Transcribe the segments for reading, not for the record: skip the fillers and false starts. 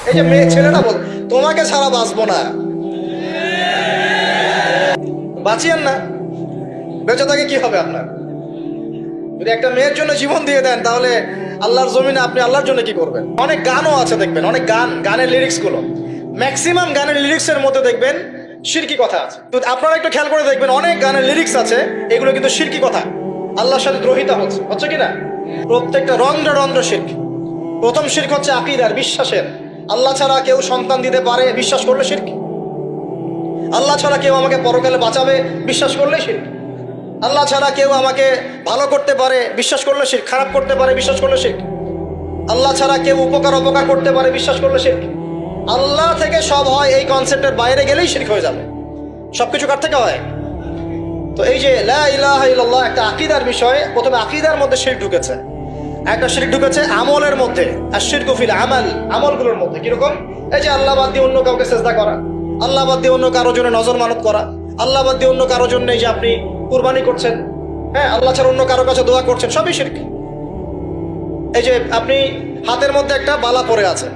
এই যে মেয়ে ছেলেটা বল তোমাকে ছাড়া বাঁচবো না, বাঁচিয়েন না, বেঁচে থাকে কি হবে আপনার? যদি একটা মেয়ের জন্য জীবন দিয়ে দেন তাহলে আল্লাহর জমিনে আপনি আল্লাহর জন্য কি করবেন? অনেক গানও আছে দেখবেন, অনেক গানের লিরিক্স গুলো, ম্যাক্সিমাম গানের লিরিক্সের মধ্যে দেখবেন শিরকি কথা আছে। তো আপনারা একটু খেয়াল করে দেখবেন অনেক গানের লিরিক্স আছে এগুলো কিন্তু শিরকি কথা, আল্লাহর সাথে দ্রোহিতা হচ্ছে কি না? প্রত্যেকটা রন্ধ্র শিরক। প্রথম শিরক হচ্ছে আকীদার, বিশ্বাসের। আল্লাহ ছাড়া কেউ সন্তান দিতে পারে বিশ্বাস করলে শিরক। আল্লাহ ছাড়া কেউ আমাকে পরকালে বাঁচাবে বিশ্বাস করলে শিরক। আল্লাহ ছাড়া কেউ আমাকে ভালো করতে পারে বিশ্বাস করলে শিরক, খারাপ করতে পারে বিশ্বাস করলে শিরক। আল্লাহ ছাড়া কেউ উপকার অপকার করতে পারে বিশ্বাস করলে শিরক। আল্লাহ থেকে সব হয় এই কনসেপ্টের বাইরে গেলেই শিরক হয়ে যাবে। সবকিছু কার থেকে হয়? তো এই যে লা ইলাহা ইল্লাল্লাহ একটা আকীদার বিষয়, প্রথমে আকীদার মধ্যে শিরক ঢুকেছে, একটা শিরক ঢুকেছে আমলের মধ্যে। আর শিরকু ফিল আমাল, আমলগুলোর মধ্যে কিরকম? এই যে আল্লাহ বাদ দিয়ে অন্য কাউকে সেজদা করা, আল্লাহ বাদ দিয়ে অন্য কারোর জন্য নজর মানত করা, আল্লাহ বাদ দিয়ে অন্য কারোর জন্য এই যে আপনি কুরবানি করছেন, হ্যাঁ, আল্লাহ ছাড়া অন্য কারোর কাছে দোয়া করছেন, সবই শিরক। এই যে আপনি হাতের মধ্যে একটা বালা পরে আছে,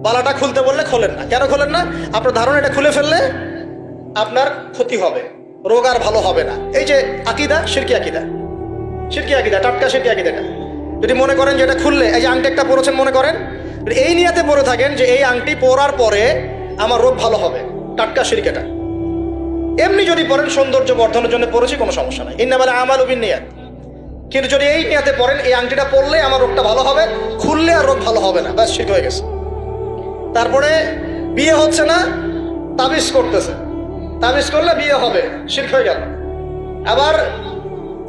বালাটা খুলতে বললে খোলেন না, কেন খোলেন না? আপনার ধারণা এটা খুলে ফেললে আপনার ক্ষতি হবে, রোগ আর ভালো হবে না। এই যে আকীদা, শিরকি আকীদা, শিরকি আকীদা, টাটকা শিরকি আকীদাটা যদি মনে করেন যে এটা খুললে, এই যে আংটি একটা পরেছেন মনে করেন, এই নিয়াতে পরে থাকেন যে এই আংটি পরার পরে আমার রোগ ভালো হবে, টাটকা শিরক এটা। এমনি যদি পরেন সৌন্দর্য বর্ধনের জন্য পরেছি, কোনো সমস্যা নাই, ইন্নামাল আমালু বিন্নিয়াত। কিন্তু যদি এই নিয়াতে পরেন এই আংটিটা পরলে আমার রোগটা ভালো হবে, খুললে আর রোগ ভালো হবে না, ব্যাস শিরক হয়ে গেছে। তারপরে বিয়ে হচ্ছে না, তাবিজ করতেছে, তাবিজ করলে বিয়ে হবে, শিরক হয়ে গেল। আবার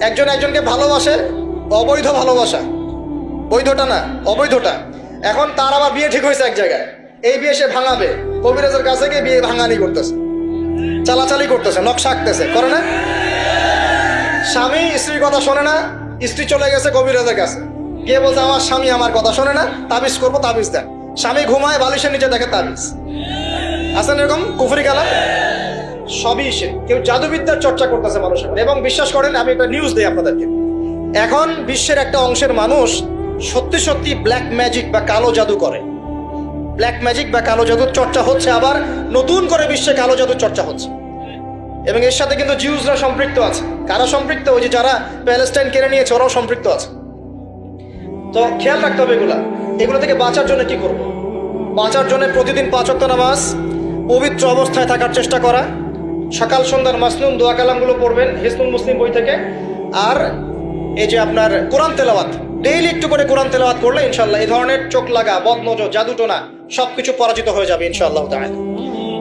একজন একজনকে ভালোবাসে, অবৈধ ভালোবাসা, বৈধটা না অবৈধটা। এখন তার আবার বিয়ে ঠিক হয়েছে এক জায়গায়, এই বিয়ে সে ভাঙাবে, কবিরাজের কাছে গিয়ে বিয়ে ভাঙানি করতেছে, চালাচালি করতেছে, নকশা আঁকতেছে, করে না? স্বামী স্ত্রীর কথা শোনে না, স্ত্রী চলে গেছে কবিরাজের কাছে, গিয়ে বলছে আমার স্বামী আমার কথা শোনে না, তাবিজ করবো, তাবিজ দেন। স্বামী ঘুমায়, বালিশের নিচে দেখে তাবিজ। আছেন এরকম কুফরি কালাম? সবই সে। কেউ জাদুবিদ্যার চর্চা করতেছে মানুষের, এবং বিশ্বাস করেন আমি একটা নিউজ দিই আপনাদেরকে, এখন বিশ্বের একটা অংশের মানুষ সত্যি সত্যি ব্ল্যাক ম্যাজিক বা কালো জাদু করে। ব্ল্যাক ম্যাজিক বা কালো জাদুর চর্চা হচ্ছে, আবার নতুন করে বিশ্বে কালো জাদুর চর্চা হচ্ছে, এবং এর সাথে কিন্তু জিউসরা সম্পৃক্ত আছে। কারা সম্পৃক্ত? ওই যে যারা প্যালেস্টাইন কেড়ে নিয়েছে ওরাও সম্পৃক্ত আছে। তো খেয়াল রাখতে হবে এগুলো থেকে বাঁচার জন্য কি করব? বাঁচার জন্য প্রতিদিন 5 ওয়াক্ত নামাজ, পবিত্র অবস্থায় থাকার চেষ্টা করা, সকাল সন্ধ্যার মাসনুন দোয়া কালামগুলো পড়বেন হিসনুল মুসলিম বই থেকে, আর এই যে আপনার কোরআন তেলাওয়াত, ডেইলি একটু করে কোরআন তেলাওয়াত করলে ইনশাআল্লাহ এই ধরনের চোখ লাগা, বদনজর, জাদুটোনা সবকিছু পরাজিত হয়ে যাবে ইনশাআল্লাহ তাআলা।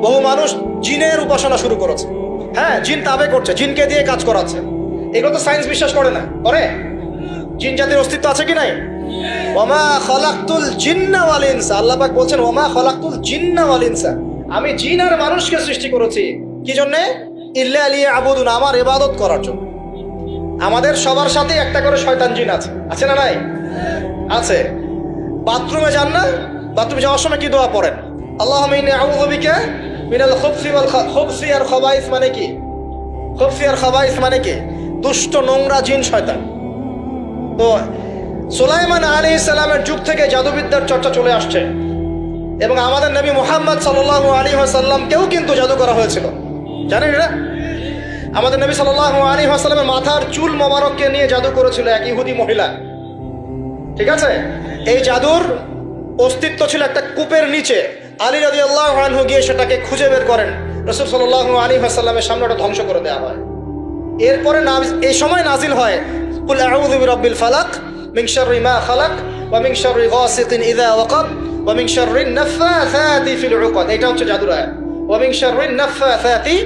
বহু মানুষ জিনের উপাসনা শুরু করেছে, হ্যাঁ, জিন তাবে করছে, জিনকে দিয়ে কাজ করাচ্ছে। এগুলো তো সায়েন্স বিশ্বাস করে না, করে? জিন জাতির অস্তিত্ব আছে কি নাই? ওমা খলাকতুল জিন্না ওয়াল ইনসা, আল্লাহ পাক বলছেন ওমা খলাকতুল জিন্না ওয়াল ইনসা, আমি জিন আর মানুষকে সৃষ্টি করেছি কি জন্য? ইল্লা লিয়াবুদুন, আমার ইবাদত করার জন্য। আমাদের সবার সাথে একটা করে শয়তান জিন আছে, আছে না নাই? আছে। বাথরুমে যান না, বাথরুমে যাওয়ার সময় কি দোয়া পড়েন? আল্লাহুম্মা ইন্নী আউযু বিকা মিনাল খুবসি ওয়াল খুবসি আর খাবাইস, মানে কি? খুবসি আর খাবাইস মানে কি? দুষ্ট নোংরা জিন শয়তান। তো সুলাইমান আলাইহিস সালামের যুগ থেকে জাদুবিদ্যার চর্চা চলে আসছে, এবং আমাদের নবী মুহাম্মদ সাল্লাল্লাহু আলাইহি ওয়াসাল্লামকেও কিন্তু জাদু করা হয়েছিল, জানেন এটা? আমাদের নবী সাল্লাল্লাহু আলাইহি ওয়াসাল্লামের মাথার চুল মোবারককে নিয়ে জাদু করেছিল এক ইহুদি মহিলা, ঠিক আছে? এই জাদুর অস্তিত্ব ছিল একটা কূপের নিচে। আলী রাদিয়াল্লাহু আনহু গিয়ে সেটাকে খুঁজে বের করেন, রাসূল সাল্লাল্লাহু আলাইহি ওয়াসাল্লামের সামনে ওটা ধ্বংস করে দেওয়া হয়। এরপরে এই সময় নাজিল হয় কুল আউযু বিরাব্বিল ফালাক মিন শাররি মা খালাক ওয়া মিন শাররি গাসিকিন ইযা ওয়াকাব ওয়া মিন শাররিন নাফাসাতি ফিল উকাদ। এটা হচ্ছে জাদুর আয়াত, ওয়া মিন শাররিন নাফাসাতি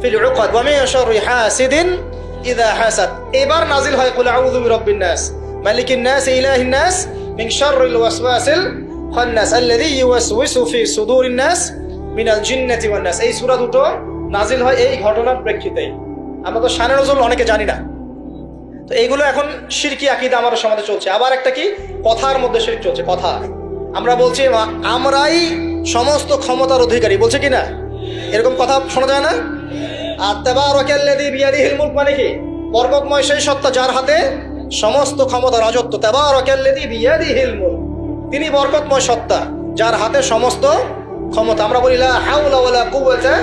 ফিল উকাদ ওয়া মিন শাররি হাসিদিন ইযা হাসাদ। এবার নাজিল হয় কুল আউযু বিরাব্বিন নাস মালিকিন নাস ইলাহিন নাস মিন শাররিল ওয়াসওয়াসিল খান্নাস আল্লাযী ইউওয়াসওয়িসু ফি সুদুরিন নাস মিনাল জিন্নাতি ওয়ান নাস। এই সূরা দুটো নাজিল হয় এই ঘটনার প্রেক্ষিতেই। আমরা তো শানে নজুল অনেকে জানি না, তো এইগুলো এখন শিরকি আকীদা আমাদের সমাজে চলছে। আবার একটা কি, কথার মধ্যে শিরক চলছে, কথা। আমরা বলছি আমরাই সমস্ত ক্ষমতার অধিকারী, বলছে কি না? এরকম কথা শোনা যায় না? আর তাবারাকাল্লাযী বিয়াদিহিল মুলক মানে কি? বরকতময় সেই সত্তা যার হাতে সমস্ত ক্ষমতা, রাজত্ব। তাবারাকাল্লাযী বিয়াদিহিল মুলক, তিনি বরকতময় সত্তা। যার হাতে সমস্ত ক্ষমতা। আমরা বলি লা হাওলা ওয়ালা কুওয়াতা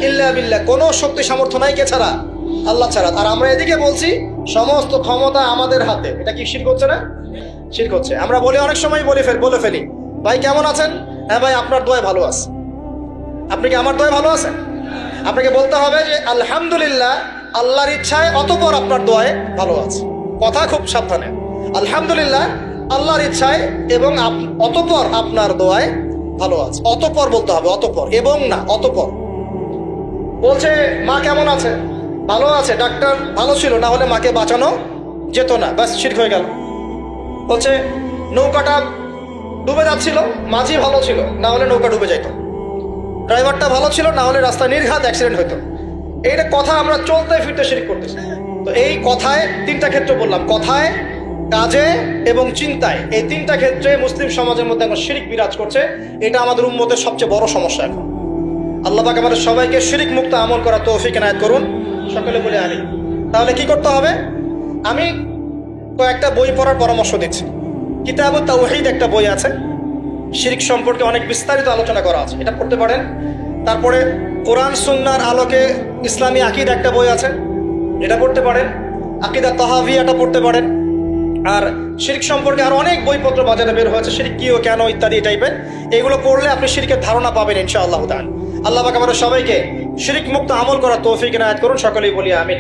ইল্লা বিল্লাহ, কোনো শক্তি সামর্থ্য নাই কে ছাড়া? আল্লাহ ছাড়া। আর আমরা এদিকে বলছি সমস্ত ক্ষমতা আমাদের হাতে। এটা কি শিরক হচ্ছে না? শিরক হচ্ছে। আমরা বলি অনেক সময় বলে ফেলি, ভাই কেমন আছেন? হ্যাঁ ভাই আপনার দোয়ায় ভালো আছে। আপনি কি আমার দোয়ায় ভালো আছেন? আপনাকে বলতে হবে যে আলহামদুলিল্লাহ, আল্লাহর ইচ্ছায় অতঃপর আপনার দোয়ায় ভালো আছে। কথা খুব সাবধানে। আলহামদুলিল্লাহ আল্লাহর ইচ্ছায় এবং অতঃপর আপনার দোয়ায় ভালো আছে। অতঃপর বলতে হবে, অতঃপর, এবং না, অতঃপর। বলছে মা কেমন আছে? ভালো আছে, ডাক্তার ভালো ছিল, না হলে মাকে বাঁচানো যেত না, ব্যাস শিরক হয়ে গেল। বলছে নৌকাটা ডুবে যাচ্ছিল, মাঝি ভালো ছিল, না হলে নৌকা ডুবে যাইত। ড্রাইভারটা ভালো ছিল, না হলে রাস্তায় নির্ঘাত অ্যাক্সিডেন্ট হইতো। এইটা কথা আমরা চলতে ফিরতে শিরক করতেছি। তো এই কথায় তিনটা ক্ষেত্র বললাম, কথায়, কাজে এবং চিন্তায়। এই তিনটা ক্ষেত্রে মুসলিম সমাজের মধ্যে এখন শিরক বিরাজ করছে। এটা আমাদের উম্মতের সবচেয়ে বড় সমস্যা এখন। আল্লাহ পাক আমাদের সবাইকে শিরক মুক্ত আমল করা তৌফিক এনায়েত করুন, সকলে বলে আমিন। তাহলে কি করতে হবে? আমি কয়েকটা বই পড়ার পরামর্শ দিচ্ছি। কিতাবুত তাওহীদ একটা বই আছে, শিরক সম্পর্কে অনেক বিস্তারিত আলোচনা করা আছে, এটা পড়তে পারেন। তারপরে কোরআন সুন্নাহর আলোকে ইসলামী আকীদা একটা বই আছে, এটা পড়তে পারেন। আকীদা তাহাভিয়াটা পড়তে পারেন। আর শিরক সম্পর্কে আরো অনেক বইপত্র বাজারে বের হয়েছে, শিরক কি ও কেন ইত্যাদি টাইপের। এগুলো পড়লে আপনি শিরকের ধারণা পাবেন ইনশাআল্লাহ তাআলা। আল্লাহ পাক আমাদের সবাইকে শিরক মুক্ত আমল করা তৌফিক এনায়েত করুন, সকলেই বলি আমিন।